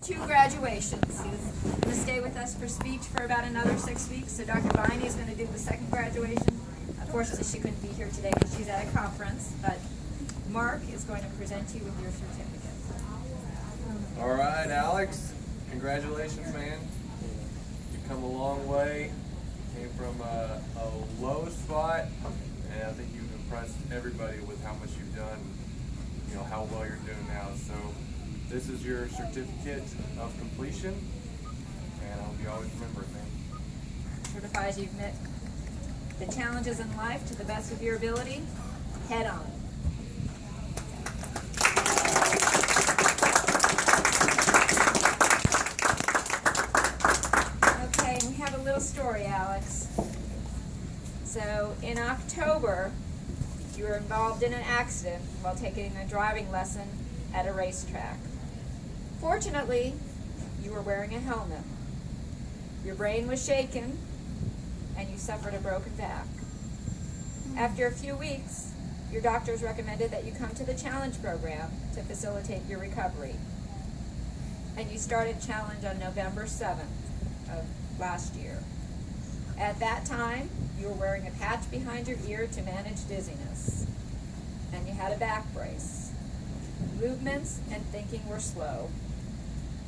2 graduations. He's going to stay with us for speech for about another 6 weeks. So Dr. Viney is going to do the second graduation. Unfortunately, she couldn't be here today because she's at a conference. But Mark is going to present you with your certificate. All right, Alex. Congratulations, man. You've come a long way. You came from a low spot, and I think you've impressed everybody with how much you've done, you know, how well you're doing now. So this is your certificate of completion, and I hope you always remember it, man. Certifies you've met the challenges in life to the best of your ability, head on. Okay, we have a little story, Alex. So in October, you were involved in an accident while taking a driving lesson at a racetrack. Fortunately, you were wearing a helmet. Your brain was shaken, and you suffered a broken back. After a few weeks, your doctors recommended that you come to the Challenge program to facilitate your recovery. And you started Challenge on November 7th of last year. At that time, you were wearing a patch behind your ear to manage dizziness. And you had a back brace. Movements and thinking were slow,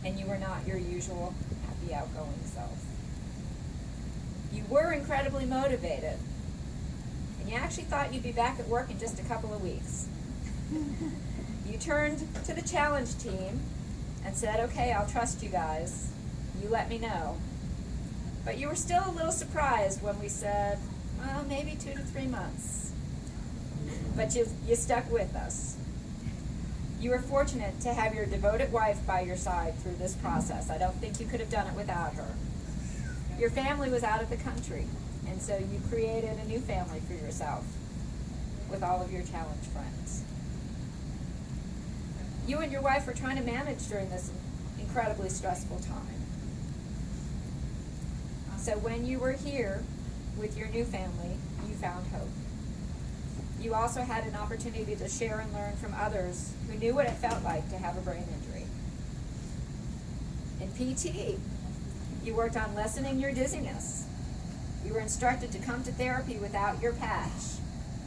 and you were not your usual happy, outgoing self. You were incredibly motivated, and you actually thought you'd be back at work in just a couple of weeks. You turned to the Challenge team and said, okay, I'll trust you guys. You let me know. But you were still a little surprised when we said, well, maybe 2 to 3 months. But you stuck with us. You were fortunate to have your devoted wife by your side through this process. I don't think you could have done it without her. Your family was out of the country, and so you created a new family for yourself with all of your Challenge friends. You and your wife were trying to manage during this incredibly stressful time. So when you were here with your new family, you found hope. You also had an opportunity to share and learn from others who knew what it felt like to have a brain injury. In PT, you worked on lessening your dizziness. You were instructed to come to therapy without your patch.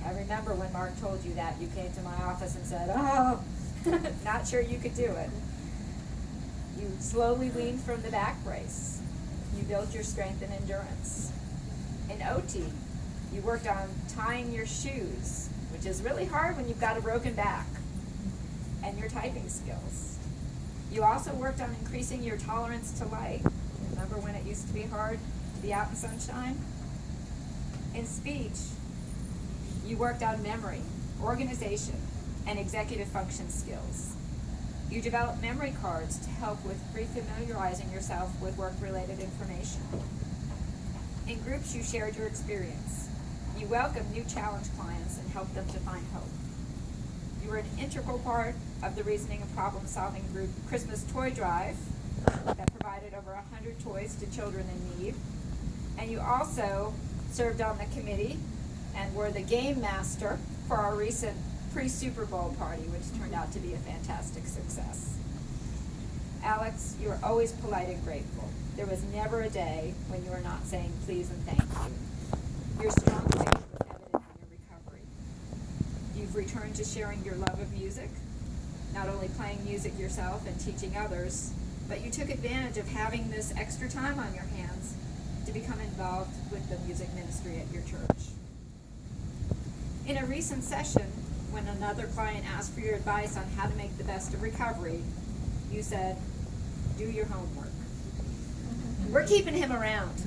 I remember when Mark told you that, you came to my office and said, oh, not sure you could do it. You slowly weaned from the back brace. You built your strength and endurance. In OT, you worked on tying your shoes, which is really hard when you've got a broken back, and your typing skills. You also worked on increasing your tolerance to light. Remember when it used to be hard to be out in sunshine? In speech, you worked on memory, organization, and executive function skills. You developed memory cards to help with refamiliarizing yourself with work-related information. In groups, you shared your experience. You welcomed new Challenge clients and helped them to find hope. You were an integral part of the Reasoning and Problem-Solving Group Christmas Toy Drive that provided over 100 toys to children in need. And you also served on the committee and were the game master for our recent pre-Super Bowl party, which turned out to be a fantastic success. Alex, you were always polite and grateful. There was never a day when you were not saying please and thank you. Your strong faith was evident in your recovery. You've returned to sharing your love of music, not only playing music yourself and teaching others, but you took advantage of having this extra time on your hands to become involved with the music ministry at your church. In a recent session, when another client asked for your advice on how to make the best of recovery, you said, do your homework. We're keeping him around.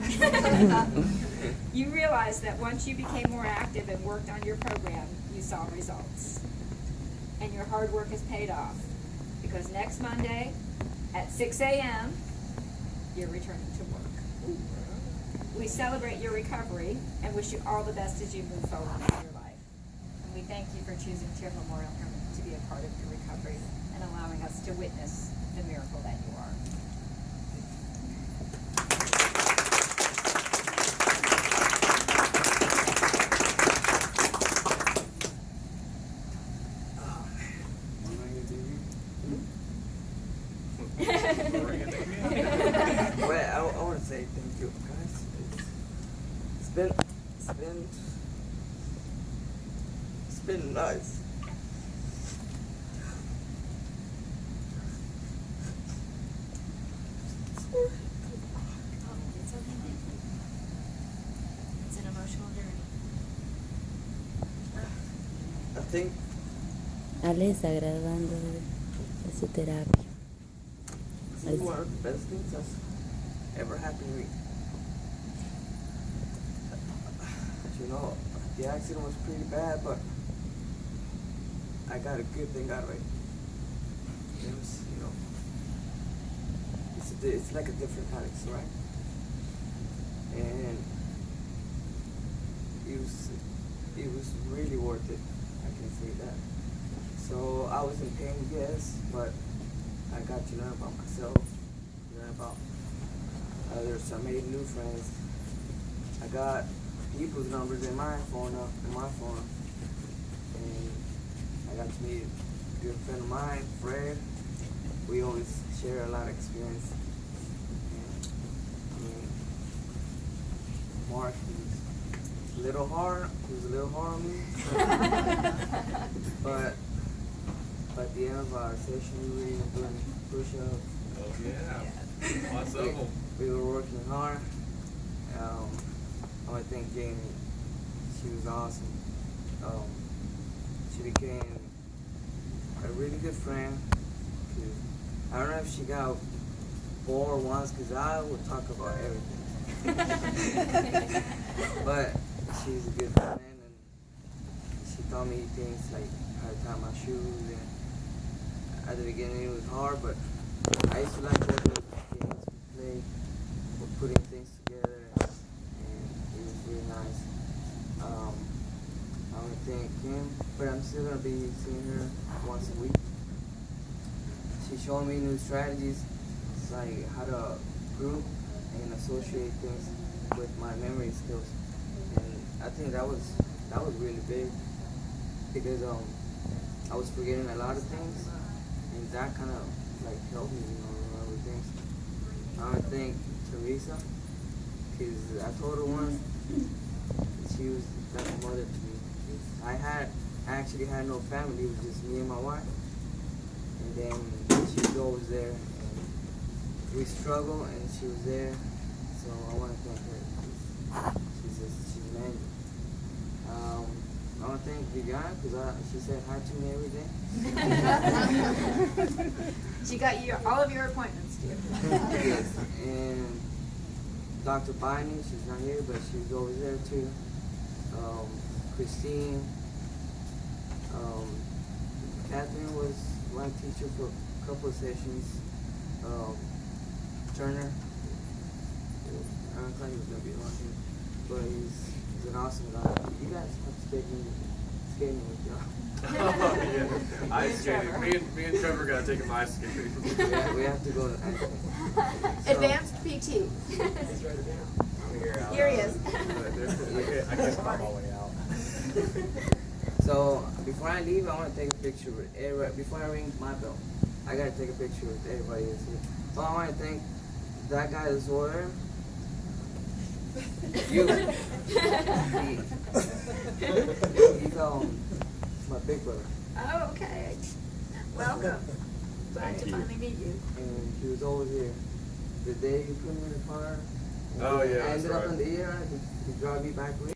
You realized that once you became more active and worked on your program, you saw results. And your hard work has paid off, because next Monday at 6 a.m., you're returning to work. We celebrate your recovery and wish you all the best as you move forward in your life. And we thank you for choosing TIRR Memorial to be a part of your recovery and allowing us to witness the miracle that you are. Bring it say thank you, guys. It's been nice. It's okay. It's an emotional journey. I think Ale está grabando de su terapia. this is one of the best things that's ever happened to me. You know, the accident was pretty bad, but I got a good thing out of it. It was, you know, it's like a different Alex, right? And it was really worth it. I can say that. So I was in pain, yes, but I got to learn about myself, learn about others. I made new friends. I got people's numbers in my phone, and I got to meet a good friend of mine, Fred. We always share a lot of experience. And, I mean, Mark, he was a little hard on me. But at the end of our session, we were doing push-ups. Oh yeah. Lots of them. We were working hard. I want to thank Jamie. She was awesome. She became a really good friend. I don't know if she got bored once because I would talk about everything. But she's a good friend, and she taught me things like how to tie my shoes. And at the beginning it was hard, but I used to like all those games we played, or putting things together, and it was really nice. I want to thank Kim, but I'm still going to be seeing her once a week. She's showing me new strategies, like how to group and associate things with my memory skills. And I think that was really big, because I was forgetting a lot of things, and that kind of like helped me, you know, remember things. I want to thank Teresa, because I told her once she was like a mother to me. I actually had no family, it was just me and my wife. And then she was always there, and we struggled, and she was there. So I want to thank her. She's an angel. I want to thank Vivian, because she said hi to me every day. She got you all of your appointments, too. Yes, and Dr. Byney, she's not here, but she was always there too. Christine, Catherine was my teacher for a couple of sessions. Turner, I don't think he was gonna be on here, but he's an awesome guy. You guys have to take me skating with y'all. Oh yeah. Ice skating. Me and Trevor gotta take him ice skating. Yeah, we have to go to ice skating. Advanced PT. Here he is. I can't climb all the way out. So before I leave, I want to take a picture with everybody. Before I ring my bell, I gotta take a picture with everybody that's here. So I want to thank that guy that's over there. You. He's my big brother. Oh, okay. Welcome. Glad to finally meet you. And he was always here. The day you put me in the car. Oh, yeah, I that's ended up right. in the ER. He dropped me back with.